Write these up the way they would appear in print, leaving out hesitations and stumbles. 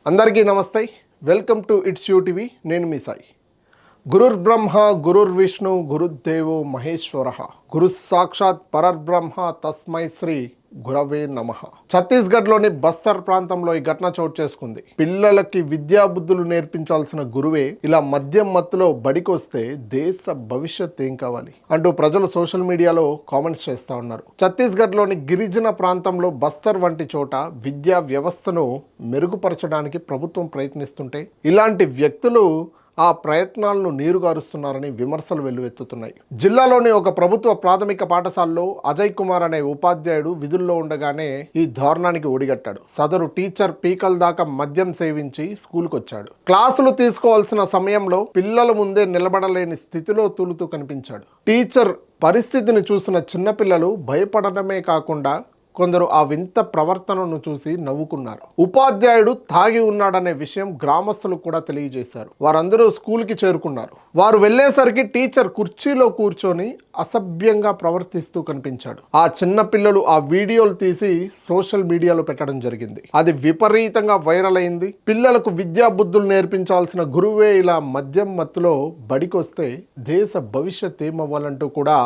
అందరికీ నమస్తే. Welcome to it's you TV. నేను మీ సాయి. గురుర్ బ్రహ్మ గురుర్ విష్ణు గురుదేవో మహేశ్వర, గురు సాక్షాత్ పరబ్రహ్మ తస్మై శ్రీ గురవే నమః. ఛత్తీస్గఢ్లోని బస్తర్ ప్రాంతంలో ఈ ఘటన చోటు చేసుకుంది. పిల్లలకి విద్యా బుద్ధులు నేర్పించాల్సిన గురువే ఇలా మద్యం మత్తులో బడికొస్తే దేశ భవిష్యత్ ఏం కావాలి అంటూ ప్రజలు సోషల్ మీడియాలో కామెంట్స్ చేస్తూ ఉన్నారు. ఛత్తీస్గఢ్లోని గిరిజన ప్రాంతంలో బస్తర్ వంటి చోట విద్యా వ్యవస్థను మెరుగుపరచడానికి ప్రభుత్వం ప్రయత్నిస్తుంటే ఇలాంటి వ్యక్తులు ఆ ప్రయత్నాలను నీరుగారుస్తున్నారని విమర్శలు వెల్లువెత్తుతున్నాయి. జిల్లాలోని ఒక ప్రభుత్వ ప్రాథమిక పాఠశాలలో అజయ్ కుమార్ అనే ఉపాధ్యాయుడు విధుల్లో ఉండగానే ఈ దారుణానికి ఒడిగట్టాడు. సదరు టీచర్ పీకల దాకా మద్యం సేవించి స్కూల్కి వచ్చాడు. క్లాసులు తీసుకోవాల్సిన సమయంలో పిల్లల ముందే నిలబడలేని స్థితిలో తూలుతూ కనిపించాడు. టీచర్ పరిస్థితిని చూసిన చిన్నపిల్లలు భయపడడమే కాకుండా కొందరు ఆ వింత ప్రవర్తనను చూసి నవ్వుకున్నారు. ఉపాధ్యాయుడు తాగి ఉన్నాడనే విషయం గ్రామస్తులు కూడా తెలియజేశారు. వారందరూ స్కూల్కి చేరుకున్నారు. వారు వెళ్ళేసరికి టీచర్ కుర్చీలో కూర్చొని అసభ్యంగా ప్రవర్తిస్తూ కనిపించాడు. ఆ చిన్న పిల్లలు ఆ వీడియోలు తీసి సోషల్ మీడియాలో పెట్టడం జరిగింది. అది విపరీతంగా వైరల్ అయింది. పిల్లలకు విద్యా బుద్ధులు నేర్పించాల్సిన గురువే ఇలా మద్యం మత్తులో బడికొస్తే దేశ భవిష్యత్ ఏమవ్వాలంటూ కూడా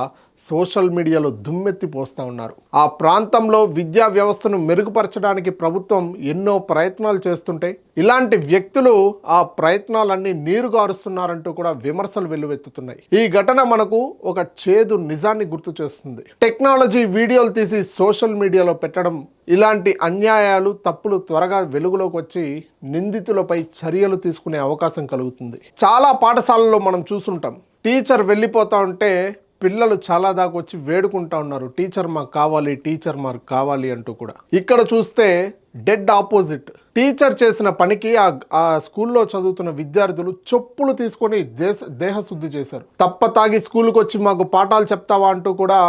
సోషల్ మీడియాలో దుమ్మెత్తి పోస్తూ ఉన్నారు. ఆ ప్రాంతంలో విద్యా వ్యవస్థను మెరుగుపరచడానికి ప్రభుత్వం ఎన్నో ప్రయత్నాలు చేస్తుంటే ఇలాంటి వ్యక్తులు ఆ ప్రయత్నాలన్నీ నీరుగారుస్తున్నారంటూ కూడా విమర్శలు వెల్లువెత్తుతున్నాయి. ఈ ఘటన మనకు ఒక చేదు నిజాన్ని గుర్తు చేస్తుంది. టెక్నాలజీ వీడియోలు తీసి సోషల్ మీడియాలో పెట్టడం, ఇలాంటి అన్యాయాలు తప్పులు త్వరగా వెలుగులోకి వచ్చి నిందితులపై చర్యలు తీసుకునే అవకాశం కలుగుతుంది. చాలా పాఠశాలల్లో మనం చూసుంటాం, టీచర్ వెళ్ళిపోతా ఉంటే పిల్లలు చాలా దాకా వచ్చి వేడుకుంటా ఉన్నారు, టీచర్ మాకు కావాలి, టీచర్ మాకు కావాలి అంటూ కూడా. ఇక్కడ చూస్తే డెడ్ ఆపోజిట్. టీచర్ చేసిన పనికి ఆ స్కూల్లో చదువుతున్న విద్యార్థులు చెప్పులు తీసుకొని దేహశుద్ధి చేశారు. తప్ప తాగి స్కూల్కి వచ్చి మాకు పాఠాలు చెప్తావా అంటూ కూడా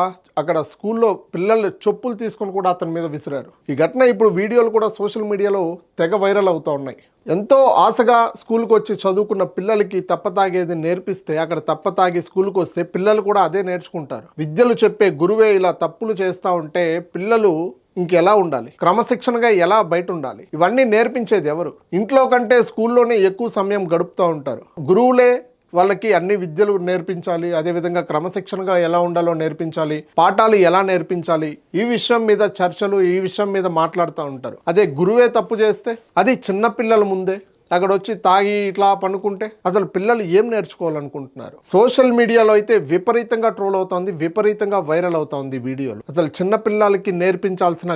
అక్కడ స్కూల్లో పిల్లలు చెప్పులు తీసుకొని కూడా అతని మీద విసిరారు. ఈ ఘటన ఇప్పుడు వీడియోలు కూడా సోషల్ మీడియాలో తెగ వైరల్ అవుతూ ఉన్నాయి. ఎంతో ఆశగా స్కూల్కి వచ్చి చదువుకున్న పిల్లలకి తప్పతాగేది నేర్పిస్తే అక్కడ తప్పతాగి స్కూల్కి వస్తే పిల్లలు కూడా అదే నేర్చుకుంటారు. విద్యలు చెప్పే గురువే ఇలా తప్పులు చేస్తూ ఉంటే పిల్లలు ఇంకెలా ఉండాలి? క్రమశిక్షణగా ఎలా బయట ఉండాలి? ఇవన్నీ నేర్పించేది ఎవరు? ఇంట్లో కంటే స్కూల్లోనే ఎక్కువ సమయం గడుపుతూ ఉంటారు. గురువులే వాళ్ళకి అన్ని విద్యలు నేర్పించాలి, అదేవిధంగా క్రమశిక్షణగా ఎలా ఉండాలో నేర్పించాలి, పాఠాలు ఎలా నేర్పించాలి, ఈ విషయం మీద చర్చలు, ఈ విషయం మీద మాట్లాడుతూ ఉంటారు. అదే గురువే తప్పు చేస్తే, అది చిన్న పిల్లల ముందే అక్కడ వచ్చి తాగి ఇట్లా పనుకుంటే అసలు పిల్లలు ఏం నేర్చుకోవాలనుకుంటున్నారు? సోషల్ మీడియాలో అయితే విపరీతంగా ట్రోల్ అవుతోంది, విపరీతంగా వైరల్ అవుతోంది వీడియోలు. అసలు చిన్న పిల్లలకి నేర్పించాల్సిన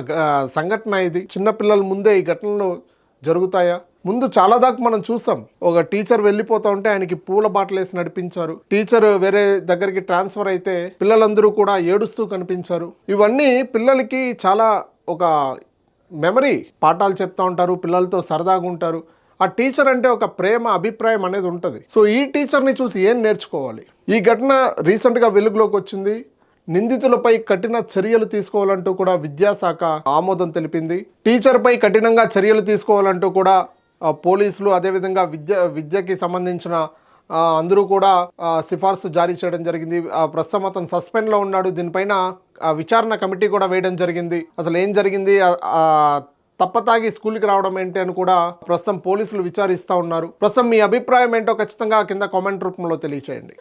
సంఘటన ఇది. చిన్న పిల్లల ముందే ఈ ఘటనలు జరుగుతాయా? ముందు చాలా దాకా మనం చూసాం. ఒక టీచర్ వెళ్ళిపోతా ఉంటే ఆయనకి పూల బాటలు వేసి నడిపించారు. టీచర్ వేరే దగ్గరికి ట్రాన్స్ఫర్ అయితే పిల్లలందరూ కూడా ఏడుస్తూ కనిపించారు. ఇవన్నీ పిల్లలకి చాలా ఒక మెమరీ. పాఠాలు చెప్తా ఉంటారు, పిల్లలతో సరదాగా ఉంటారు. ఆ టీచర్ అంటే ఒక ప్రేమ, అభిప్రాయం అనేది ఉంటుంది. సో ఈ టీచర్ని చూసి ఏం నేర్చుకోవాలి? ఈ ఘటన రీసెంట్గా వెలుగులోకి వచ్చింది. నిందితులపై కఠిన చర్యలు తీసుకోవాలంటూ కూడా విద్యాశాఖ ఆమోదం తెలిపింది. టీచర్పై కఠినంగా చర్యలు తీసుకోవాలంటూ కూడా పోలీసులు, అదేవిధంగా విద్యకి సంబంధించిన అందరూ కూడా సిఫార్సు జారీ చేయడం జరిగింది. ప్రస్తుతం అతను సస్పెండ్లో ఉన్నాడు. దీనిపైన విచారణ కమిటీ కూడా వేయడం జరిగింది. అసలు ఏం జరిగింది, తప్పతాగి స్కూల్కి రావడం ఏంటి అని కూడా ప్రస్తుతం పోలీసులు విచారిస్తూ ఉన్నారు. ప్రస్తుతం మీ అభిప్రాయం ఏంటో ఖచ్చితంగా కింద కామెంట్ రూపంలో తెలియచేయండి.